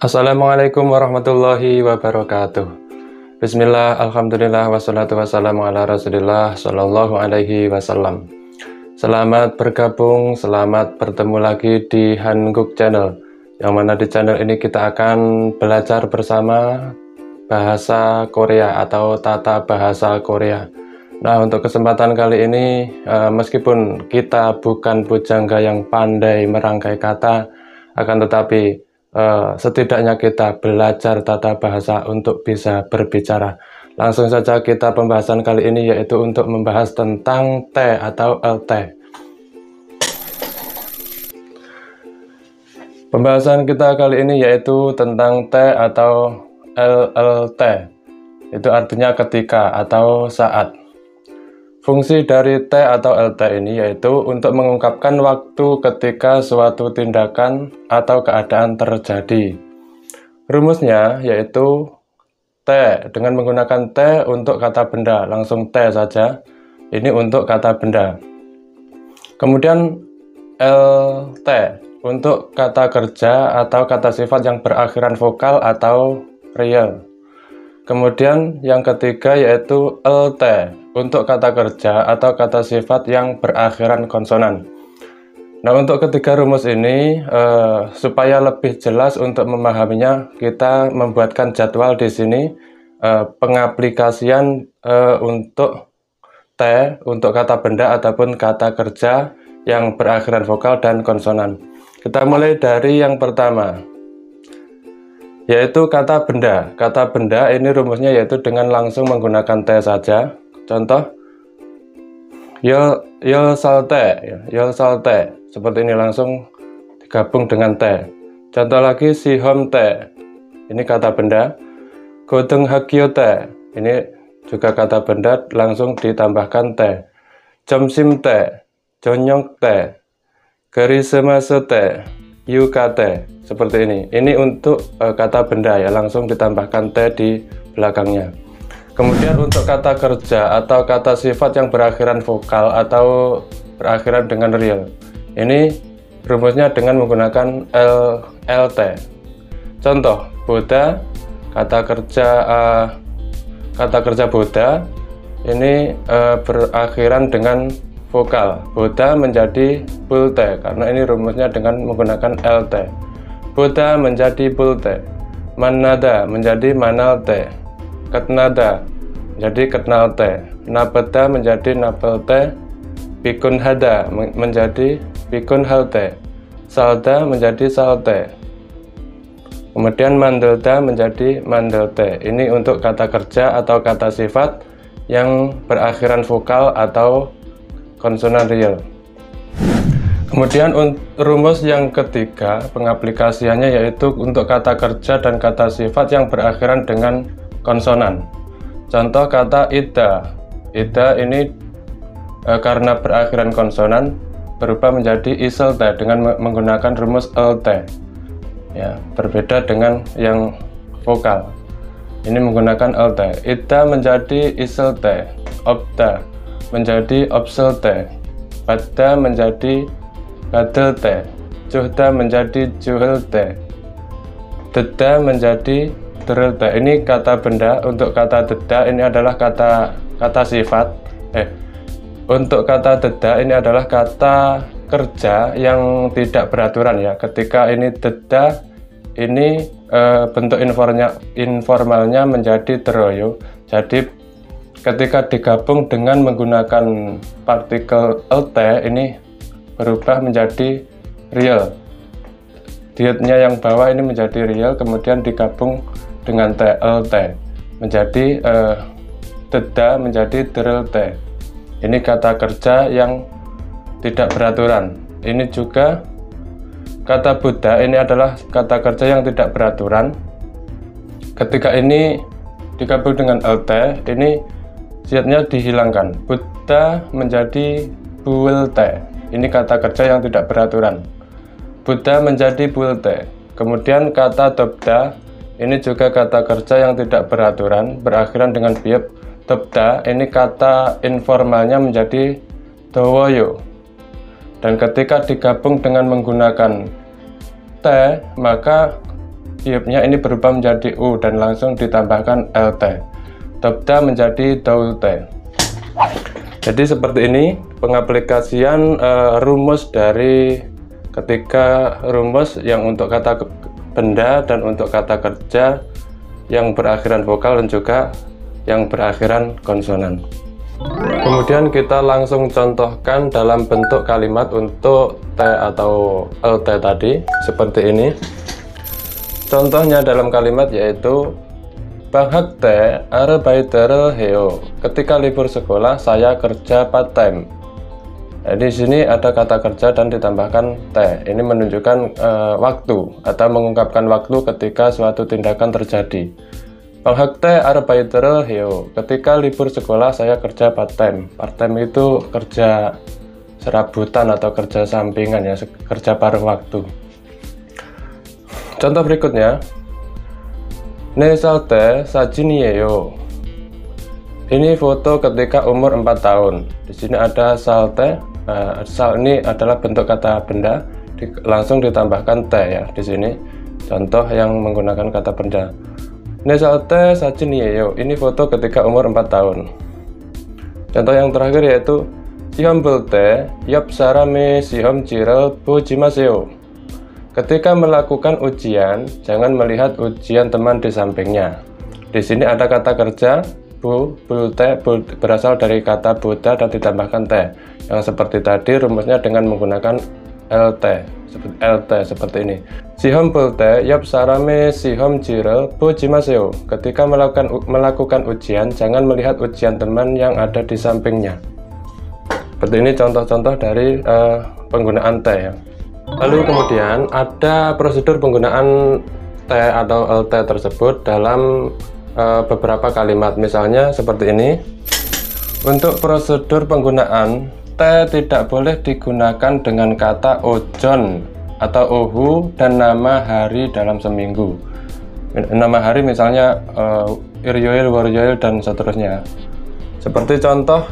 Assalamualaikum warahmatullahi wabarakatuh. Bismillah, alhamdulillah, wassalatu wassalamu ala rasulillah sallallahu alaihi wasallam. Selamat bergabung, selamat bertemu lagi di Hanguk Channel, yang mana di channel ini kita akan belajar bersama bahasa Korea atau tata bahasa Korea. Nah, untuk kesempatan kali ini, meskipun kita bukan pujangga yang pandai merangkai kata, akan tetapi setidaknya kita belajar tata bahasa untuk bisa berbicara. Langsung saja kita pembahasan kali ini, yaitu untuk membahas tentang T atau LT. Pembahasan kita kali ini yaitu tentang T atau LLT. Itu artinya ketika atau saat. Fungsi dari T atau LT ini yaitu untuk mengungkapkan waktu ketika suatu tindakan atau keadaan terjadi. Rumusnya yaitu T dengan menggunakan T untuk kata benda, langsung T saja. Ini untuk kata benda. Kemudian LT untuk kata kerja atau kata sifat yang berakhiran vokal atau real. Kemudian yang ketiga yaitu LT untuk kata kerja atau kata sifat yang berakhiran konsonan. Nah, untuk ketiga rumus ini supaya lebih jelas untuk memahaminya, kita membuatkan jadwal di sini pengaplikasian untuk T untuk kata benda ataupun kata kerja yang berakhiran vokal dan konsonan. Kita mulai dari yang pertama, yaitu kata benda. Kata benda ini rumusnya yaitu dengan langsung menggunakan T saja. Contoh, yo salte, seperti ini langsung digabung dengan T. Contoh lagi, si hom T, ini kata benda. Godeng hagyo T, ini juga kata benda, langsung ditambahkan T. Jomsim T, jonyong T, gerisemasu T, yuka T, seperti ini. Ini untuk kata benda ya, langsung ditambahkan T di belakangnya. Kemudian untuk kata kerja atau kata sifat yang berakhiran vokal atau berakhiran dengan real, ini rumusnya dengan menggunakan LT. Contoh, Boda, kata kerja Boda ini berakhiran dengan vokal. Boda menjadi bulte, karena ini rumusnya dengan menggunakan LT. Boda menjadi bulte. Manada menjadi manalte. Ketnada menjadi ketnalte. Nabeda menjadi nabelte. Bikunhada menjadi bikunhalte. Salda menjadi salte. Kemudian mandelda menjadi mandelte. Ini untuk kata kerja atau kata sifat yang berakhiran vokal atau konsonan real. Kemudian rumus yang ketiga pengaplikasiannya yaitu untuk kata kerja dan kata sifat yang berakhiran dengan konsonan. Contoh kata ida. Ida ini karena berakhiran konsonan berubah menjadi iselte dengan menggunakan rumus LT. Ya, berbeda dengan yang vokal. Ini menggunakan LT. Ida menjadi iselte. Opda menjadi opselte. Bada menjadi badelte. Juhda menjadi juhelte. Deda menjadi derelte. Ini kata benda. Untuk kata deda ini adalah kata sifat. Untuk kata deda ini adalah kata kerja yang tidak beraturan ya. Ketika ini deda, ini bentuk informalnya menjadi deroyo. Jadi ketika digabung dengan menggunakan partikel LT, ini berubah menjadi real. Dietnya yang bawah ini menjadi real, kemudian digabung dengan TLT menjadi deda menjadi derelte. Ini kata kerja yang tidak beraturan. Ini juga kata Buddha, ini adalah kata kerja yang tidak beraturan. Ketika ini digabung dengan LT, ini siatnya dihilangkan. Buddha menjadi buelte. Ini kata kerja yang tidak beraturan. Buddha menjadi buelte. Kemudian kata dobda, ini juga kata kerja yang tidak beraturan, berakhiran dengan biep. Dobda, ini kata informalnya menjadi dowoyo. Dan ketika digabung dengan menggunakan T, maka hiupnya ini berubah menjadi U dan langsung ditambahkan LT. Dobda menjadi doulte. Jadi seperti ini pengaplikasian rumus dari ketiga rumus yang untuk kata benda dan untuk kata kerja yang berakhiran vokal dan juga yang berakhiran konsonan. Kemudian kita langsung contohkan dalam bentuk kalimat untuk T atau LT tadi seperti ini. Contohnya dalam kalimat yaitu Bahag T arbeitere heo. Ketika libur sekolah saya kerja part time. Nah, di sini ada kata kerja dan ditambahkan T. Ini menunjukkan waktu atau mengungkapkan waktu ketika suatu tindakan terjadi. Bahag T arbeitere heo. Ketika libur sekolah saya kerja part time. Part time itu kerja serabutan atau kerja sampingan ya, kerja paruh waktu. Contoh berikutnya. Ne salte sajiniyeyo. Ini foto ketika umur 4 tahun. Di sini ada salte. Sal ini adalah bentuk kata benda, langsung ditambahkan T ya di sini. Contoh yang menggunakan kata benda. Ne salte sajiniyeyo. Ini foto ketika umur 4 tahun. Contoh yang terakhir yaitu Sihom bulte yop sarame sihom jirel bujimaseo. Ketika melakukan ujian, jangan melihat ujian teman di sampingnya. Di sini ada kata kerja bulte berasal dari kata buta dan ditambahkan T. Yang seperti tadi rumusnya dengan menggunakan LT seperti ini. Sihom bulte yop sarame sihom jirel bujimaseo. Ketika melakukan ujian, jangan melihat ujian teman yang ada di sampingnya. Seperti ini contoh-contoh dari penggunaan T ya. Lalu kemudian ada prosedur penggunaan T atau LT tersebut dalam beberapa kalimat. Misalnya seperti ini. Untuk prosedur penggunaan T tidak boleh digunakan dengan kata ojon atau ohu dan nama hari dalam seminggu. Nama hari misalnya iryoil, waryoil dan seterusnya. Seperti contoh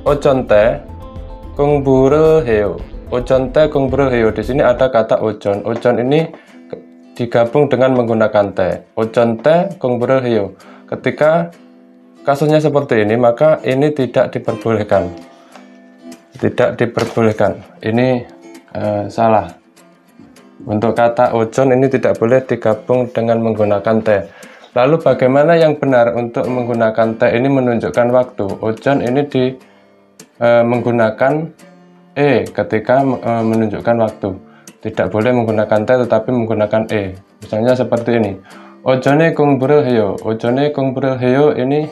ojon T kungbure heo. Ojon T kungbure heo. Di sini ada kata ojon. Ojon ini digabung dengan menggunakan T. Ojon T kungbure heo. Ketika kasusnya seperti ini, maka ini tidak diperbolehkan. Tidak diperbolehkan. Ini salah. Untuk kata ojon ini tidak boleh digabung dengan menggunakan T. Lalu bagaimana yang benar untuk menggunakan T ini menunjukkan waktu? Ojon ini menggunakan E ketika menunjukkan waktu. Tidak boleh menggunakan T tetapi menggunakan E. Misalnya seperti ini. Ojone kungbure heo. Ojone kungbure heo ini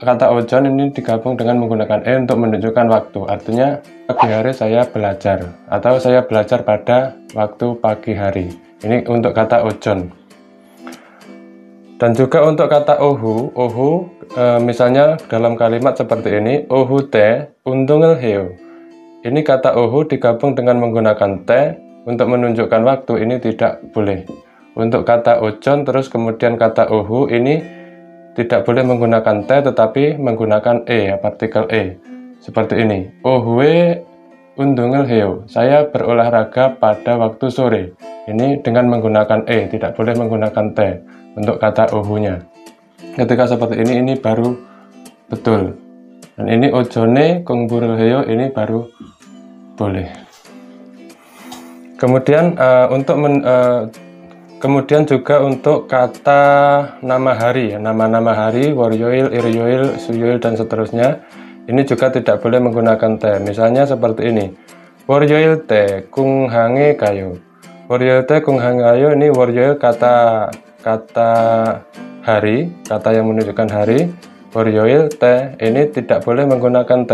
kata ojon ini digabung dengan menggunakan E untuk menunjukkan waktu. Artinya pagi hari saya belajar atau saya belajar pada waktu pagi hari. Ini untuk kata ojon. Dan juga untuk kata ohu, misalnya dalam kalimat seperti ini, ohu te undungel heo. Ini kata ohu digabung dengan menggunakan T untuk menunjukkan waktu, ini tidak boleh. Untuk kata ojon terus kemudian kata ohu ini tidak boleh menggunakan T tetapi menggunakan E, partikel E. Seperti ini. Ohue undungel heo. Saya berolahraga pada waktu sore. Ini dengan menggunakan E, tidak boleh menggunakan T untuk kata ohunya. Ketika seperti ini baru betul. Dan ini ojone kungbure heo ini baru boleh. Kemudian kemudian juga untuk kata nama hari, nama-nama hari, waryoil, iryoil, suyoil dan seterusnya, ini juga tidak boleh menggunakan T. Misalnya seperti ini. Waryoil te kunghange kayo. Waryoil te kunghange kayo, ini waryoil kata hari, kata yang menunjukkan hari. Waryoil T ini tidak boleh menggunakan T.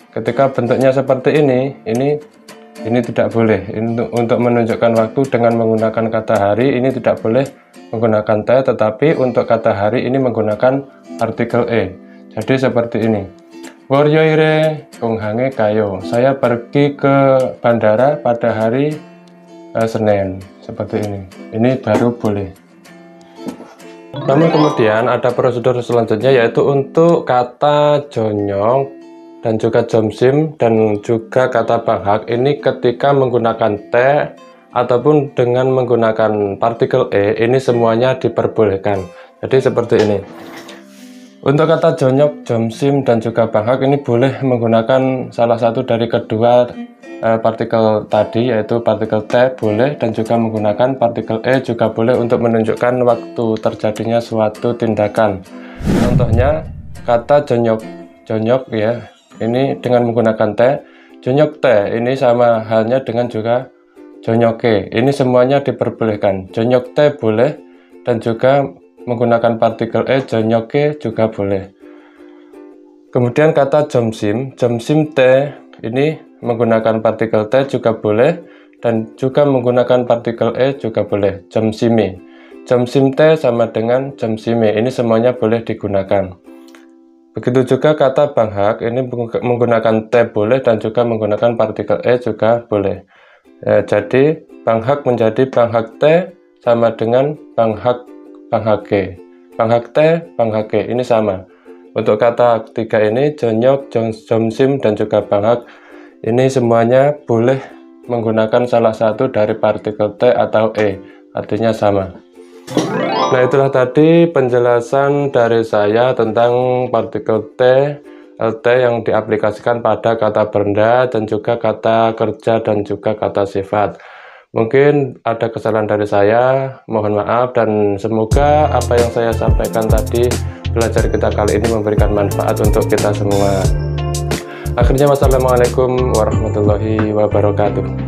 Ketika bentuknya seperti ini tidak boleh. Untuk menunjukkan waktu dengan menggunakan kata hari ini tidak boleh menggunakan T, tetapi untuk kata hari ini menggunakan partikel E. Jadi seperti ini. Waryoire kunghange kayo. Saya pergi ke bandara pada hari Senin. Seperti ini. Ini baru boleh. Namun kemudian ada prosedur selanjutnya yaitu untuk kata jonyong dan juga jomsim dan juga kata banghak ini ketika menggunakan T ataupun dengan menggunakan partikel E, ini semuanya diperbolehkan. Jadi seperti ini. Untuk kata jonyok, jomsim, dan juga banghak ini boleh menggunakan salah satu dari kedua partikel tadi, yaitu partikel T boleh, dan juga menggunakan partikel E juga boleh untuk menunjukkan waktu terjadinya suatu tindakan. Contohnya kata jonyok, jonyok ya, ini dengan menggunakan T, jonyok T ini sama halnya dengan juga jonyoke, ini semuanya diperbolehkan. Jonyok T boleh, dan juga menggunakan partikel E, jonyoke juga boleh. Kemudian kata jomsim, jomsim T ini menggunakan partikel T juga boleh, dan juga menggunakan partikel E juga boleh. Jomsime, jomsim T sama dengan jomsime, ini semuanya boleh digunakan. Begitu juga kata banghak, ini menggunakan T boleh, dan juga menggunakan partikel E juga boleh. Jadi banghak menjadi banghak T sama dengan banghak banghake, banghak T, banghake, ini sama. Untuk kata ketiga ini, jonyok, jomsim, dan juga banghak, ini semuanya boleh menggunakan salah satu dari partikel T atau E, artinya sama. Nah, itulah tadi penjelasan dari saya tentang partikel T, LT yang diaplikasikan pada kata benda, dan juga kata kerja, dan juga kata sifat. Mungkin ada kesalahan dari saya, mohon maaf, dan semoga apa yang saya sampaikan tadi, belajar kita kali ini memberikan manfaat untuk kita semua. Akhirnya, wassalamualaikum warahmatullahi wabarakatuh.